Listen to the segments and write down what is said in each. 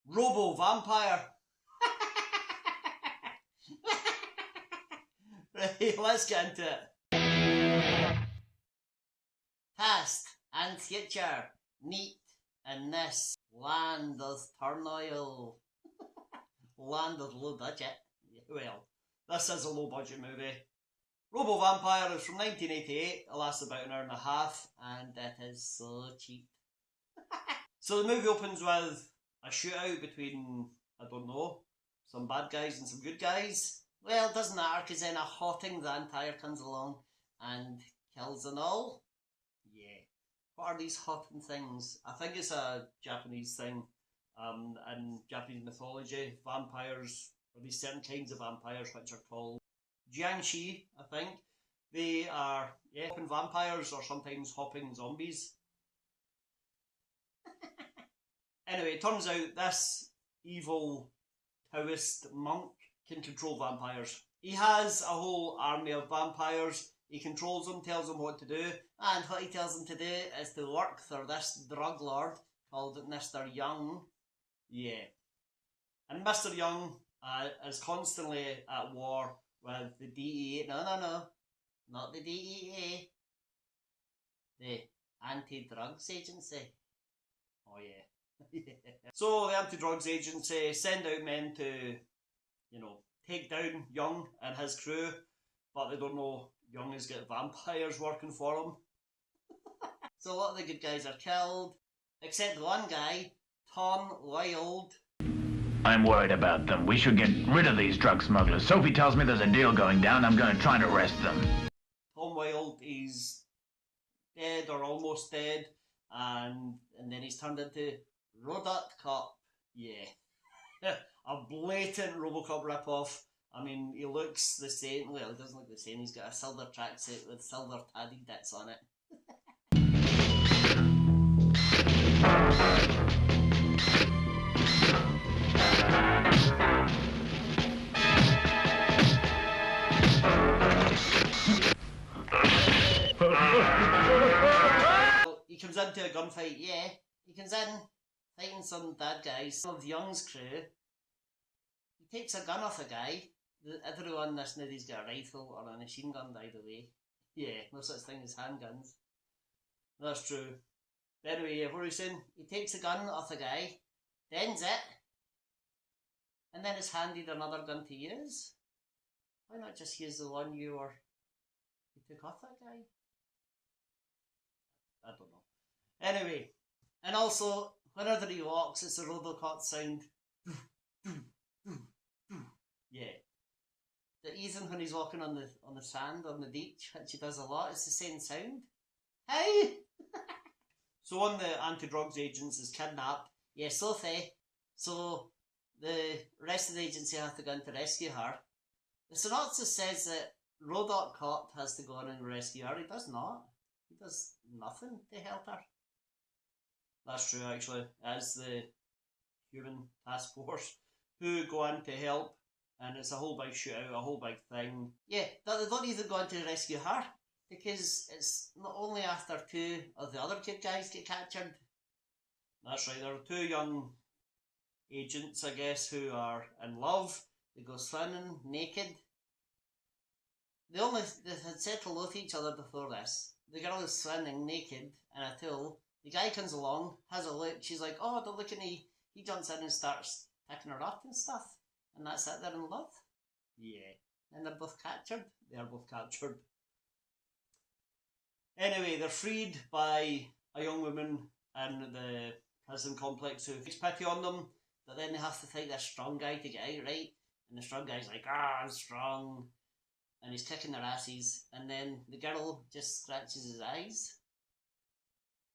Robo Vampire. Right, let's get into it. Past and future meet in this land of turmoil. Land of low budget. Well, this is a low budget movie. Robo Vampire is from 1988. It lasts about an hour and a half, and it is so cheap. So the movie opens with a shootout between, I don't know, some bad guys and some good guys. Well, it doesn't matter, because then a hotting vampire comes along and kills them all. Yeah. What are these hotting things? I think it's a Japanese thing. In Japanese mythology, vampires, or these certain kinds of vampires, which are called jiangshi, I think. They are, yeah, hopping vampires or sometimes hopping zombies. Anyway, it turns out this evil Taoist monk can control vampires. He has a whole army of vampires. He controls them, tells them what to do, and what he tells them to do is to work for this drug lord called Mr. Young. Yeah. And Mr. Young is constantly at war with the DEA. No. Not the DEA. The Anti-Drugs Agency. Oh yeah. So the Anti-Drugs Agency send out men to, take down Young and his crew, but they don't know Young has got vampires working for him. So a lot of the good guys are killed, except one guy, Tom Wilde. I'm worried about them. We should get rid of these drug smugglers. Sophie tells me there's a deal going down. I'm going to try and arrest them. Tom Wilde is dead or almost dead, and then he's turned into RoboCop. Yeah. A blatant RoboCop ripoff. I mean, he looks the same. Well, he doesn't look the same. He's got a silver tracksuit with silver padded bits on it. He comes into a gunfight, yeah. He comes in fighting some bad guys. Some of Young's crew. He takes a gun off a guy. Everyone in this movie's got a rifle or a machine gun, by the way. Yeah, no such thing as handguns. That's true. But anyway, what were you saying? He takes a gun off a guy, dens it, and then is handed another gun to use. Why not just use the one you took off that guy? I don't know. Anyway, and also, whenever he walks, it's a RoboCop sound. Yeah. Even when he's walking on the sand on the beach, which he does a lot, it's the same sound. Hey! So one of the anti-drugs agents is kidnapped. Yeah, Sophie. So the rest of the agency have to go in to rescue her. The synopsis says that RoboCop has to go in and rescue her. He does not. He does nothing to help her. That's true, actually. As the human task force who go in to help, and it's a whole big shootout, a whole big thing. Yeah, they don't even go in to rescue her, because it's not only after two of the other good guys get captured. That's right, there are two young agents, I guess, who are in love. They go swimming naked. They had said hello to each other before this. The girl is swimming naked in a pool. The guy comes along, has a look. She's like, oh, don't look at me. He jumps in and starts picking her up and stuff. And that's it, they're in love. Yeah. And they're both captured. They are both captured. Anyway, they're freed by a young woman in the prison complex who takes pity on them. But then they have to fight this strong guy to get out, right? And the strong guy's like, I'm strong. And he's kicking their asses. And then the girl just scratches his eyes.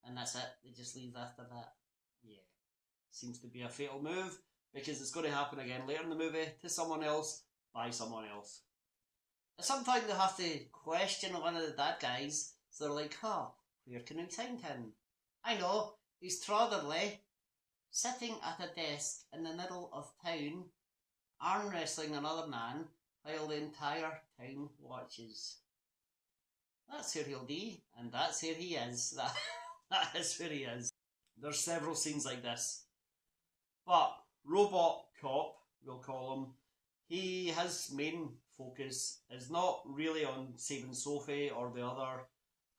And that's it. They just leave after that. Yeah. Seems to be a fatal move, because it's going to happen again later in the movie to someone else by someone else. At some point they have to question one of the bad guys, so they're like, where can we find him? I know, he's trotterly, sitting at a desk in the middle of town, arm wrestling another man, while the entire town watches. That's where he'll be, and that's where he is. That is where he is. There's several scenes like this. But Robot Cop, we'll call him, his main focus is not really on saving Sophie or the other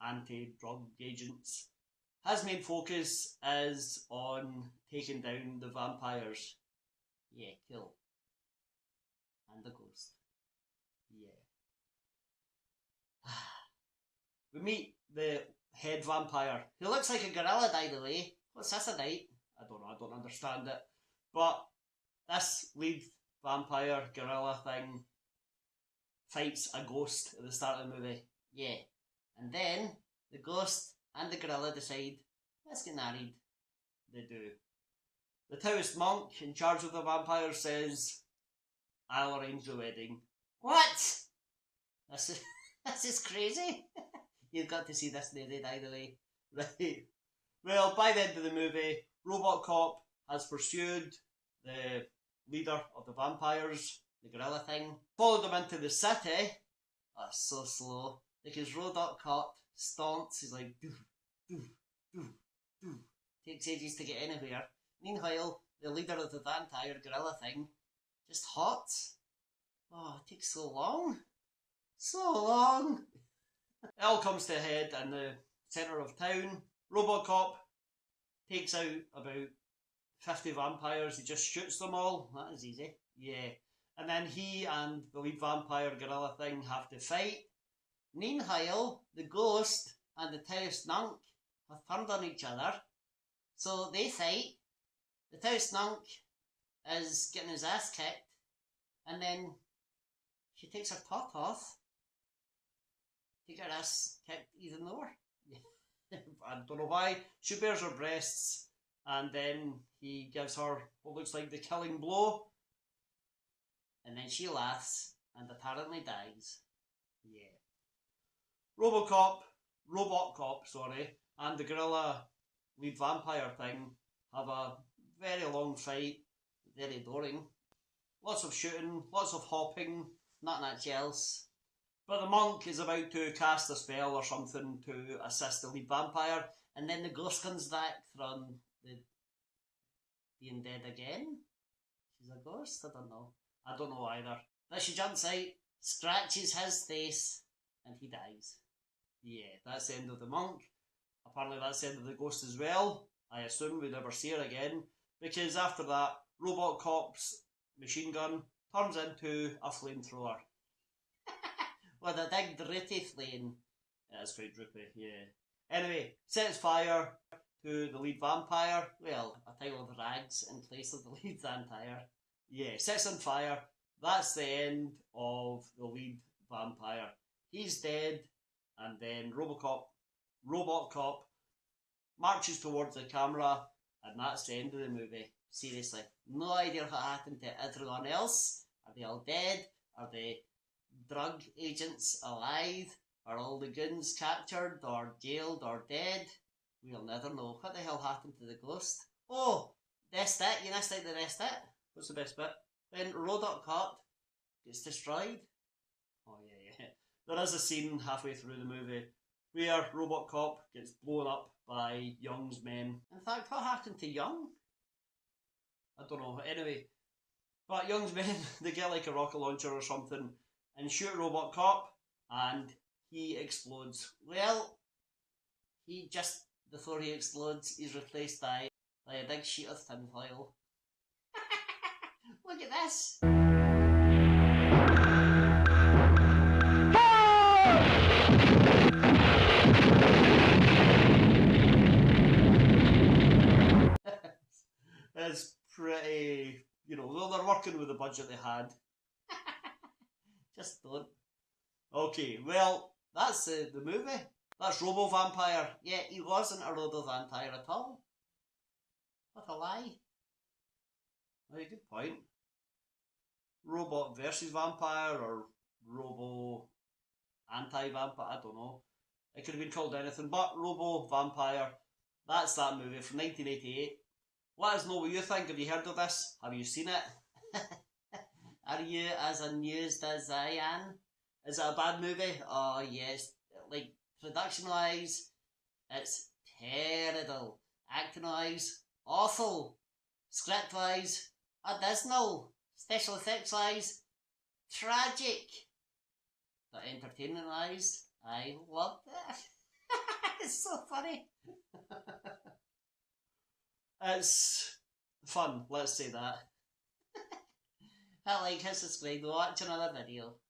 anti-drug agents. His main focus is on taking down the vampires. Yeah, kill. And the ghost. Yeah. We meet the head vampire, who looks like a gorilla, by the way. What's this about? I don't know, I don't understand it. But this lead vampire gorilla thing fights a ghost at the start of the movie. Yeah. And then the ghost and the gorilla decide, let's get married. They do. The Taoist monk in charge of the vampires says, I'll arrange the wedding. What? This is crazy. You've got to see this movie, by the way. Right. Well, by the end of the movie, Robot Cop has pursued the leader of the vampires, the gorilla thing, followed them into the city. Oh, so slow. Because Robot Cop stomps, he's like, doof, doof, doof, doof. Takes ages to get anywhere. Meanwhile, the leader of the vampire gorilla thing just hots. Oh, it takes so long. So long. It all comes to a head in the centre of town. Robocop takes out about 50 vampires. He just shoots them all. That is easy. Yeah. And then he and the lead vampire gorilla thing have to fight. Meanwhile, the ghost and the Taoist monk have turned on each other. So they fight. The Taoist monk is getting his ass kicked. And then she takes her top off. Take her ass kicked even more. I don't know why. She bares her breasts, and then he gives her what looks like the killing blow, and then she laughs and apparently dies. Yeah. Robot Cop, and the gorilla lead vampire thing have a very long fight, very boring. Lots of shooting, lots of hopping, not much else. But the monk is about to cast a spell or something to assist the lead vampire, and then the ghost comes back from the being dead again. She's a ghost? I don't know. I don't know either. But she jumps out, scratches his face, and he dies. Yeah, that's the end of the monk. Apparently that's the end of the ghost as well. I assume we never see her again, because after that, Robot Cop's machine gun turns into a flamethrower. With a big droopy flame. Yeah, it's quite droopy, yeah. Anyway, sets fire to the lead vampire. Well, a pile of rags in place of the lead vampire. Yeah, sets on fire. That's the end of the lead vampire. He's dead, and then Robot Cop marches towards the camera, and that's the end of the movie. Seriously, no idea what happened to everyone else. Are they all dead? Are they drug agents alive? Are all the goons captured or jailed or dead? We'll never know. What the hell happened to the ghost? Oh, best bit. You missed out the best bit. What's the best bit? When Robot Cop gets destroyed. Oh yeah. There is a scene halfway through the movie where Robot Cop gets blown up by Young's men. In fact, what happened to Young? I don't know. Anyway, but Young's men, they get like a rocket launcher or something and shoot Robot Cop, and he explodes. Well, before he explodes, he's replaced by a big sheet of tinfoil. Look at this! It's pretty, well, they're working with the budget they had. Just don't. Okay, well, that's the movie. That's Robo Vampire. Yeah, he wasn't a Robo Vampire at all. What a lie. Very good point. Robot versus Vampire or Robo Anti-Vampire, I don't know. It could have been called anything, but Robo Vampire. That's that movie from 1988. Let us know what you think. Have you heard of this? Have you seen it? Are you as amused as I am? Is it a bad movie? Oh yes. Like, production wise, it's terrible. Acting wise, awful. Script wise, Dismal. Special effects wise, tragic. But entertainment wise, I loved it. It's so funny. It's fun, let's say that. Hit like, hit subscribe, watch another video.